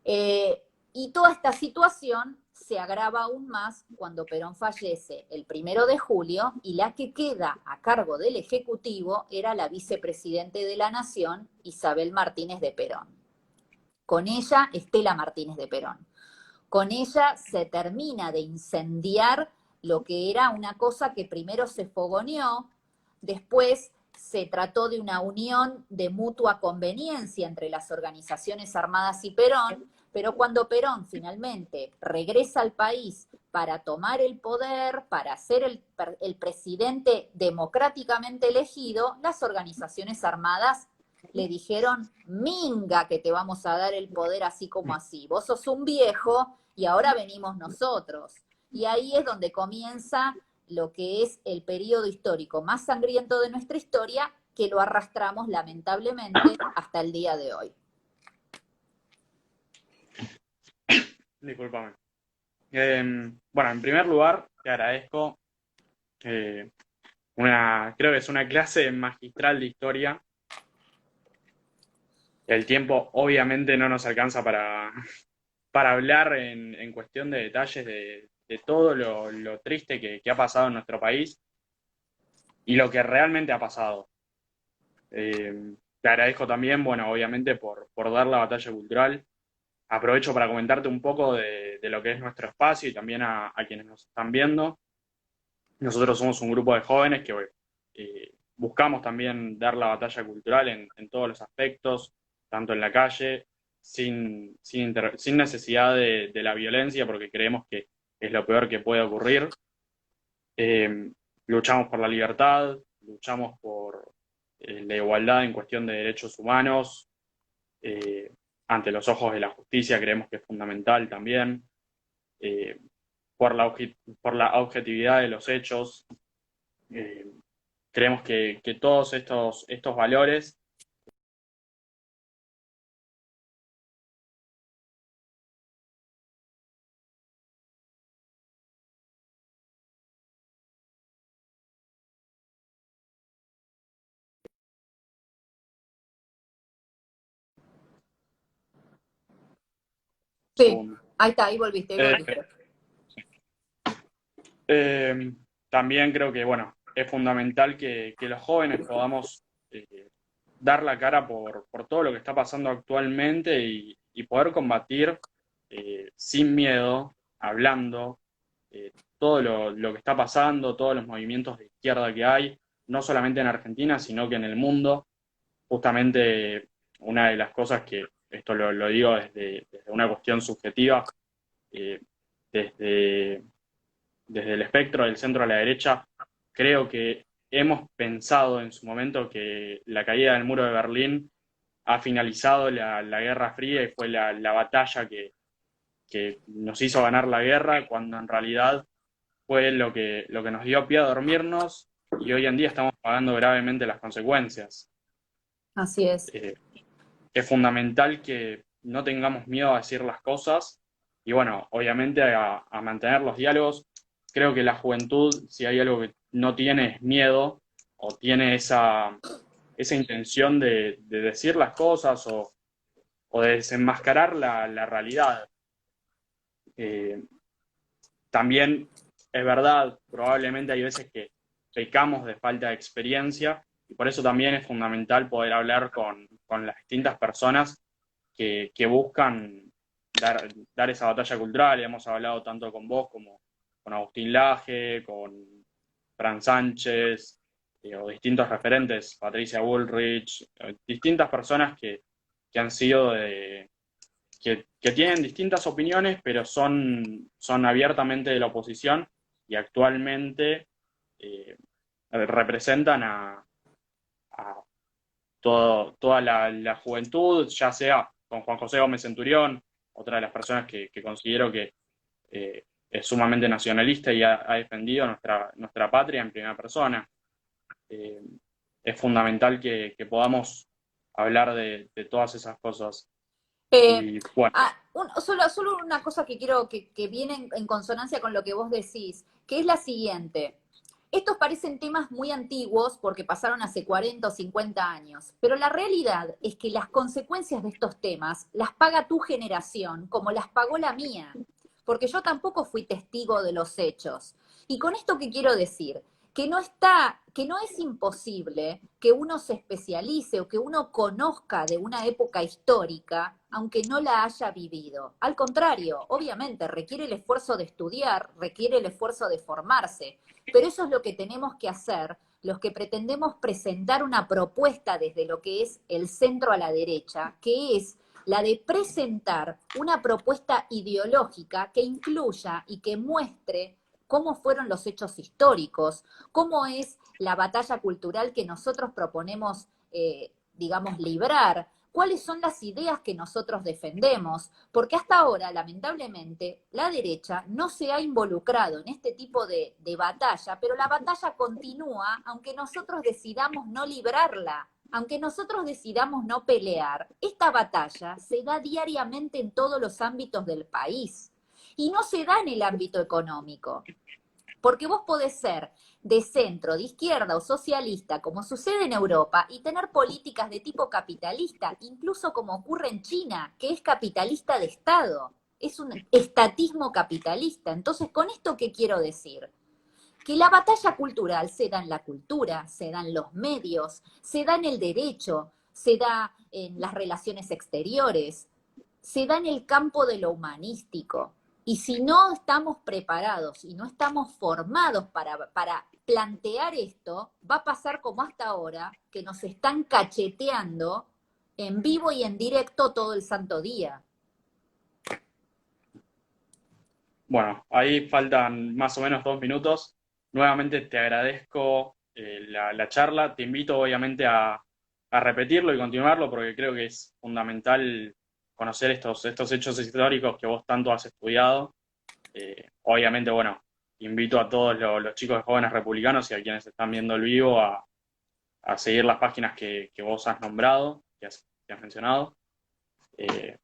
Y toda esta situación se agrava aún más cuando Perón fallece el 1 de julio y la que queda a cargo del Ejecutivo era la vicepresidente de la Nación, Isabel Martínez de Perón. Con ella, Estela Martínez de Perón. Con ella se termina de incendiar lo que era una cosa que primero se fogoneó, después se trató de una unión de mutua conveniencia entre las organizaciones armadas y Perón, pero cuando Perón finalmente regresa al país para tomar el poder, para ser el presidente democráticamente elegido, las organizaciones armadas le dijeron, minga que te vamos a dar el poder así como así, vos sos un viejo y ahora venimos nosotros. Y ahí es donde comienza lo que es el periodo histórico más sangriento de nuestra historia, que lo arrastramos lamentablemente hasta el día de hoy. Discúlpame. Bueno, en primer lugar, te agradezco. Creo que es una clase magistral de historia. El tiempo obviamente no nos alcanza para hablar en cuestión de detalles de todo lo triste que ha pasado en nuestro país y lo que realmente ha pasado. Te agradezco también, bueno, obviamente por dar la batalla cultural. Aprovecho para comentarte un poco de lo que es nuestro espacio y también a quienes nos están viendo. Nosotros somos un grupo de jóvenes que buscamos también dar la batalla cultural en todos los aspectos, tanto en la calle, sin necesidad de la violencia, porque creemos que es lo peor que puede ocurrir. Luchamos por la libertad, luchamos por la igualdad en cuestión de derechos humanos, ante los ojos de la justicia creemos que es fundamental también, por la objetividad de los hechos. Creemos que todos estos valores Sí, ahí está, ahí volviste, ahí volviste. También creo que, bueno, es fundamental que los jóvenes podamos dar la cara por todo lo que está pasando actualmente y poder combatir sin miedo, hablando, todo lo que está pasando, todos los movimientos de izquierda que hay, no solamente en Argentina, sino que en el mundo. Justamente una de las cosas que, esto lo digo desde una cuestión subjetiva, desde el espectro del centro a la derecha, creo que hemos pensado en su momento que la caída del muro de Berlín ha finalizado la Guerra Fría y fue la batalla que nos hizo ganar la guerra, cuando en realidad fue lo que nos dio pie a dormirnos y hoy en día estamos pagando gravemente las consecuencias. Así es. Es fundamental que no tengamos miedo a decir las cosas y bueno, obviamente a mantener los diálogos. Creo que la juventud, si hay algo que no tiene, es miedo, o tiene esa esa intención de decir las cosas o de desenmascarar la realidad. Eh, También es verdad, probablemente hay veces que pecamos de falta de experiencia y por eso también es fundamental poder hablar con las distintas personas que buscan dar esa batalla cultural. Hemos hablado tanto con vos como con Agustín Laje, con Fran Sánchez, o distintos referentes, Patricia Bullrich, distintas personas que han sido que tienen distintas opiniones, pero son abiertamente de la oposición y actualmente representan a toda la juventud, ya sea con Juan José Gómez Centurión, otra de las personas que considero que es sumamente nacionalista y ha defendido nuestra patria en primera persona. Eh, es fundamental que podamos hablar de todas esas cosas. Eh, Y bueno, solo una cosa que quiero que viene en consonancia con lo que vos decís, que es la siguiente. Estos parecen temas muy antiguos porque pasaron hace 40 o 50 años, pero la realidad es que las consecuencias de estos temas las paga tu generación como las pagó la mía, porque yo tampoco fui testigo de los hechos. ¿Y con esto qué quiero decir? Que no es imposible que uno se especialice o que uno conozca de una época histórica, aunque no la haya vivido. Al contrario, obviamente requiere el esfuerzo de estudiar, requiere el esfuerzo de formarse, pero eso es lo que tenemos que hacer los que pretendemos presentar una propuesta desde lo que es el centro a la derecha, que es la de presentar una propuesta ideológica que incluya y que muestre cómo fueron los hechos históricos, cómo es la batalla cultural que nosotros proponemos, digamos, librar, cuáles son las ideas que nosotros defendemos, porque hasta ahora, lamentablemente, la derecha no se ha involucrado en este tipo de batalla, pero la batalla continúa aunque nosotros decidamos no librarla. Aunque nosotros decidamos no pelear, esta batalla se da diariamente en todos los ámbitos del país y no se da en el ámbito económico. Porque vos podés ser de centro, de izquierda o socialista, como sucede en Europa, y tener políticas de tipo capitalista, incluso como ocurre en China, que es capitalista de Estado. Es un estatismo capitalista. Entonces, ¿con esto qué quiero decir? Que la batalla cultural se da en la cultura, se da en los medios, se da en el derecho, se da en las relaciones exteriores, se da en el campo de lo humanístico. Y si no estamos preparados y no estamos formados para plantear esto, va a pasar como hasta ahora, que nos están cacheteando en vivo y en directo todo el santo día. bueno, ahí faltan más o menos 2 minutos. Nuevamente te agradezco la charla. Te invito obviamente a repetirlo y continuarlo porque creo que es fundamental conocer estos hechos históricos que vos tanto has estudiado. Obviamente, bueno, invito a todos los chicos de Jóvenes Republicanos y a quienes están viendo el vivo a seguir las páginas que vos has nombrado, que has mencionado. Eh,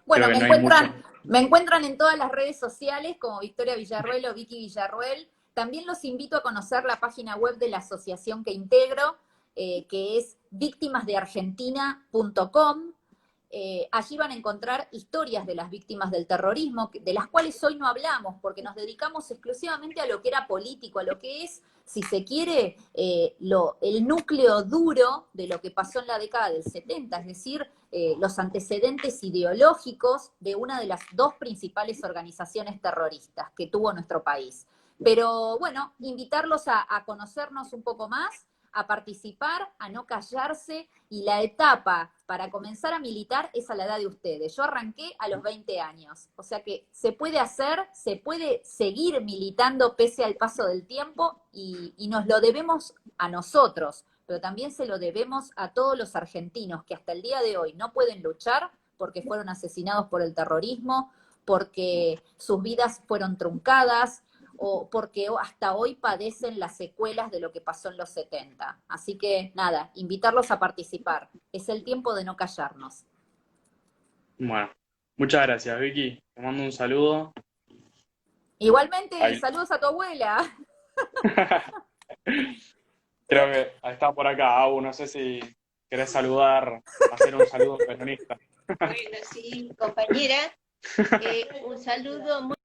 Bueno, Creo que no hay mucho. me encuentran en todas las redes sociales como Victoria Villarruel o Vicky Villarruel. También los invito a conocer la página web de la asociación que integro, que es victimasdeargentina.com. Allí van a encontrar historias de las víctimas del terrorismo, de las cuales hoy no hablamos, porque nos dedicamos exclusivamente a lo que era político, a lo que es, si se quiere, el núcleo duro de lo que pasó en la década del 70, es decir, los antecedentes ideológicos de una de las dos principales organizaciones terroristas que tuvo nuestro país. Pero bueno, invitarlos a conocernos un poco más, a participar, a no callarse, y la etapa para comenzar a militar es a la edad de ustedes. Yo arranqué a los 20 años, o sea que se puede hacer, se puede seguir militando pese al paso del tiempo y nos lo debemos a nosotros, pero también se lo debemos a todos los argentinos que hasta el día de hoy no pueden luchar porque fueron asesinados por el terrorismo, porque sus vidas fueron truncadas, o porque hasta hoy padecen las secuelas de lo que pasó en los 70. Así que nada, invitarlos a participar. Es el tiempo de no callarnos. Bueno, muchas gracias, Vicky. Te mando un saludo. Igualmente, y Ahí. saludos a tu abuela. Creo que está por acá, Abu, no sé si querés saludar, hacer un saludo peronista. Bueno, sí, compañera, un saludo muy